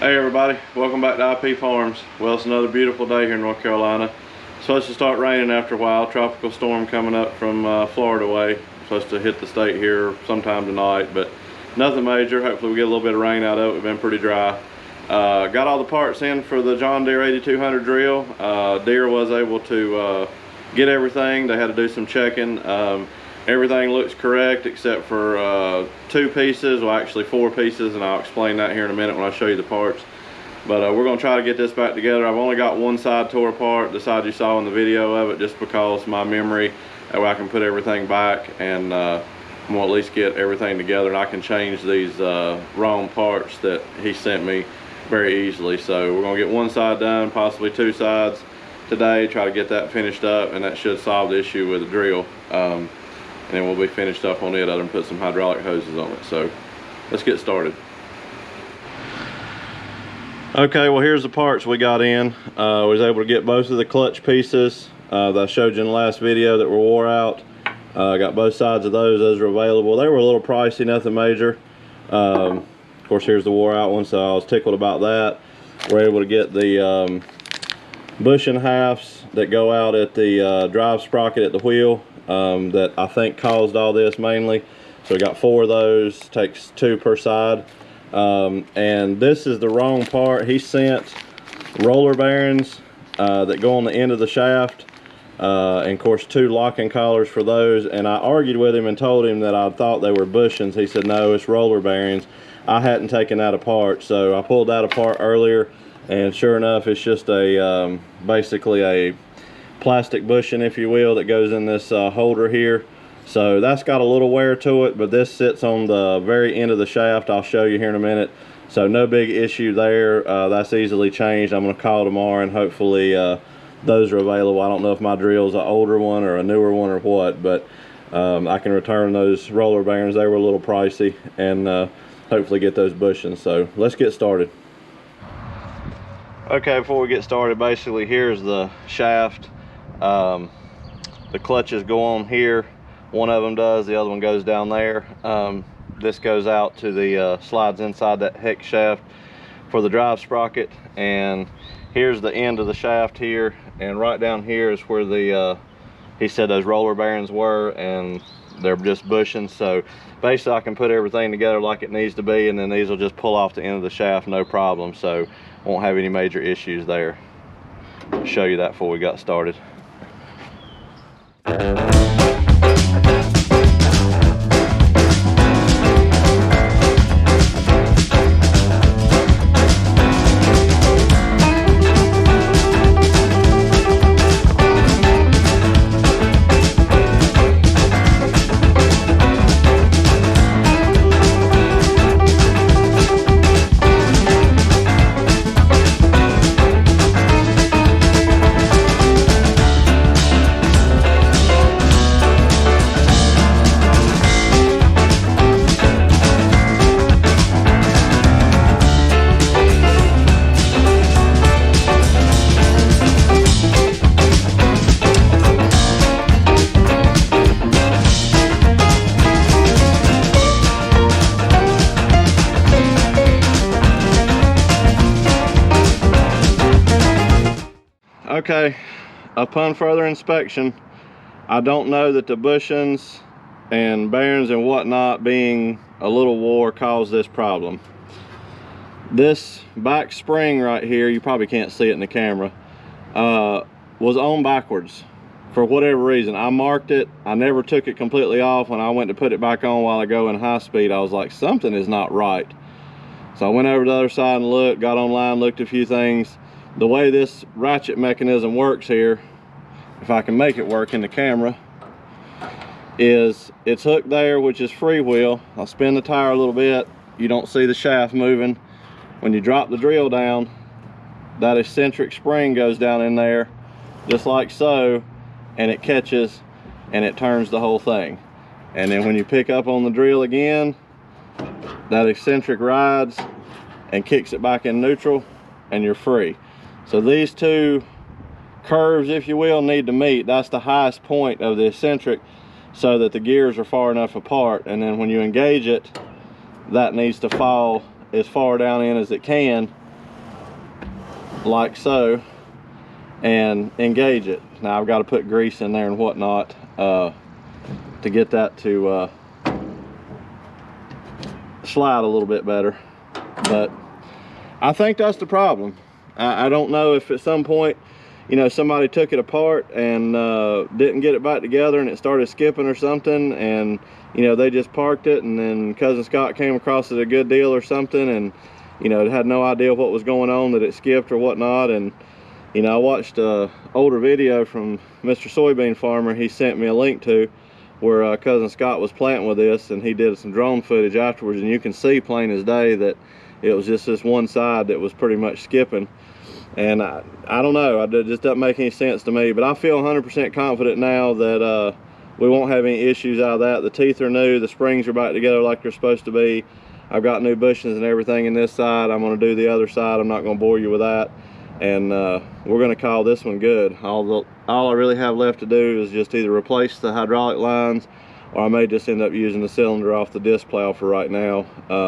Hey everybody, welcome back to IP Farms. Well, it's another beautiful day here in North Carolina. It's supposed to start raining after a while. Tropical storm coming up from Florida way. Supposed to hit the state here sometime tonight, but nothing major. Hopefully we get a little bit of rain out of it. We've been pretty dry. Got all the parts in for the John Deere 8200 drill. Deere was able to get everything. They had to do some checking. Everything looks correct except for 2 pieces, well actually 4 pieces, and I'll explain that here in a minute when I show you the parts. But we're going to try to get this back together. I've only got one side tore apart, the side you saw in the video of it, just because my memory, that way I can put everything back and I'm going to at least get everything together, and I can change these wrong parts that he sent me very easily. So we're going to get one side done, possibly 2 sides today, try to get that finished up, and that should solve the issue with the drill. And then we'll be finished up on it. Other than put some hydraulic hoses on it. So let's get started. Okay, well here's the parts we got in. Was able to get both of the clutch pieces that I showed you in the last video that were wore out. Got both sides of those. Those are available. They were a little pricey, nothing major. Of course, here's the wore out one, so I was tickled about that. We're able to get the bushing halves that go out at the drive sprocket at the wheel. That I think caused all this mainly. So we got 4 of those, takes 2 per side. And this is the wrong part. He sent roller bearings that go on the end of the shaft, and of course 2 locking collars for those. And I argued with him and told him that I thought they were bushings. He said no, it's roller bearings. I hadn't taken that apart, so I pulled that apart earlier, and sure enough it's just a basically a plastic bushing, if you will, that goes in this holder here. So that's got a little wear to it, but this sits on the very end of the shaft. I'll show you here in a minute. So no big issue there. That's easily changed. I'm going to call tomorrow and hopefully those are available. I don't know if my drill's an older one or a newer one or what, but I can return those roller bearings. They were a little pricey, and hopefully get those bushings. So let's get started. Okay, before we get started, basically here's the shaft. The clutches go on here. One of them does, the other one goes down there. This goes out to the slides inside that hex shaft for the drive sprocket, and here's the end of the shaft here, and right down here is where the he said those roller bearings were, and they're just bushings. So basically I can put everything together like it needs to be, and then these will just pull off the end of the shaft, no problem. So won't have any major issues there. I'll show you that before we got started. Okay, upon further inspection, I don't know that the bushings and bearings and whatnot being a little wore caused this problem. This back spring right here, you probably can't see it in the camera, was on backwards for whatever reason. I marked it. I never took it completely off. When I went to put it back on a while ago in high speed, I was like, something is not right. So I went over to the other side and looked, got online, looked at a few things. The way this ratchet mechanism works here, if I can make it work in the camera, is it's hooked there, which is freewheel. I'll spin the tire a little bit. You don't see the shaft moving. When you drop the drill down, that eccentric spring goes down in there, just like so, and it catches and it turns the whole thing. And then when you pick up on the drill again, that eccentric rides and kicks it back in neutral, and you're free. So these 2 curves, if you will, need to meet. That's the highest point of the eccentric, so that the gears are far enough apart, and then when you engage it, that needs to fall as far down in as it can, like so, and engage it. Now I've got to put grease in there and whatnot to get that to slide a little bit better, but I think that's the problem. I don't know if at some point, you know, somebody took it apart and didn't get it back together and it started skipping or something, and you know, they just parked it, and then Cousin Scott came across it a good deal or something, and you know, had no idea what was going on, that it skipped or whatnot. And you know, I watched a older video from Mr. Soybean Farmer. He sent me a link to where Cousin Scott was planting with this, and he did some drone footage afterwards, and you can see plain as day that it was just this one side that was pretty much skipping. And I don't know, it just doesn't make any sense to me, but I feel 100% confident now that we won't have any issues out of that. The teeth are new, the springs are back together like they're supposed to be. I've got new bushings and everything in this side. I'm going to do the other side. I'm not going to bore you with that. And we're going to call this one good. All I really have left to do is just either replace the hydraulic lines, or I may just end up using the cylinder off the disc plow for right now,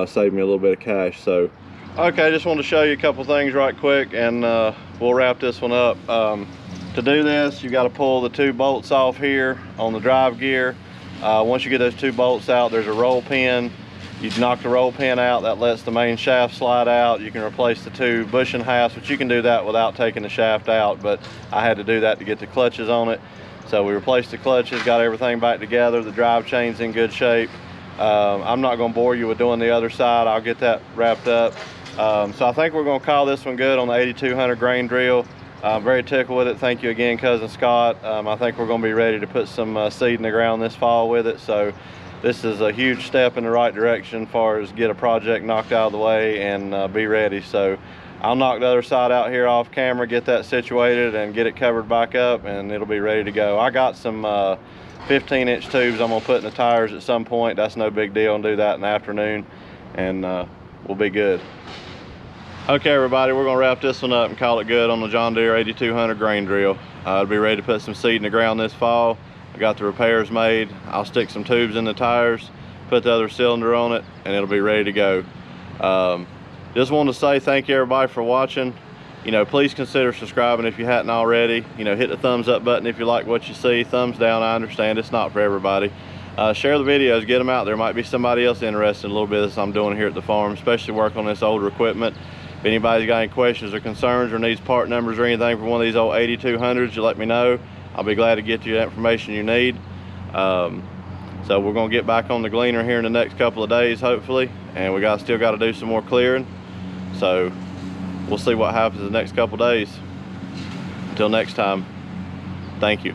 save me a little bit of cash. So okay, just wanted to show you a couple things right quick, and we'll wrap this one up. To do this, you got to pull the 2 bolts off here on the drive gear. Once you get those 2 bolts out, there's a roll pin. You knock the roll pin out, that lets the main shaft slide out. You can replace the 2 bushing halves, but you can do that without taking the shaft out, but I had to do that to get the clutches on it. So we replaced the clutches, got everything back together. The drive chain's in good shape. I'm not going to bore you with doing the other side. I'll get that wrapped up. So I think we're going to call this one good on the 8200 grain drill. I'm very tickled with it. Thank you again, Cousin Scott. I think we're going to be ready to put some seed in the ground this fall with it. So this is a huge step in the right direction as far as get a project knocked out of the way and be ready. So I'll knock the other side out here off camera, get that situated and get it covered back up, and it'll be ready to go. I got some 15-inch tubes I'm gonna put in the tires at some point. That's no big deal, and do that in the afternoon, and we'll be good. Okay, everybody, we're gonna wrap this one up and call it good on the John Deere 8200 grain drill. I'll be ready to put some seed in the ground this fall. I got the repairs made. I'll stick some tubes in the tires, put the other cylinder on it, and it'll be ready to go. Just wanted to say thank you, everybody, for watching. You know, please consider subscribing if you hadn't already. You know, hit the thumbs up button if you like what you see. Thumbs down, I understand it's not for everybody. Share the videos, get them out. There might be somebody else interested in a little bit of this I'm doing here at the farm, especially work on this older equipment. If anybody's got any questions or concerns or needs part numbers or anything for one of these old 8200s, you let me know. I'll be glad to get you the information you need. So we're gonna get back on the gleaner here in the next couple of days, hopefully, and we still got to do some more clearing. So we'll see what happens in the next couple of days. Until next time, thank you.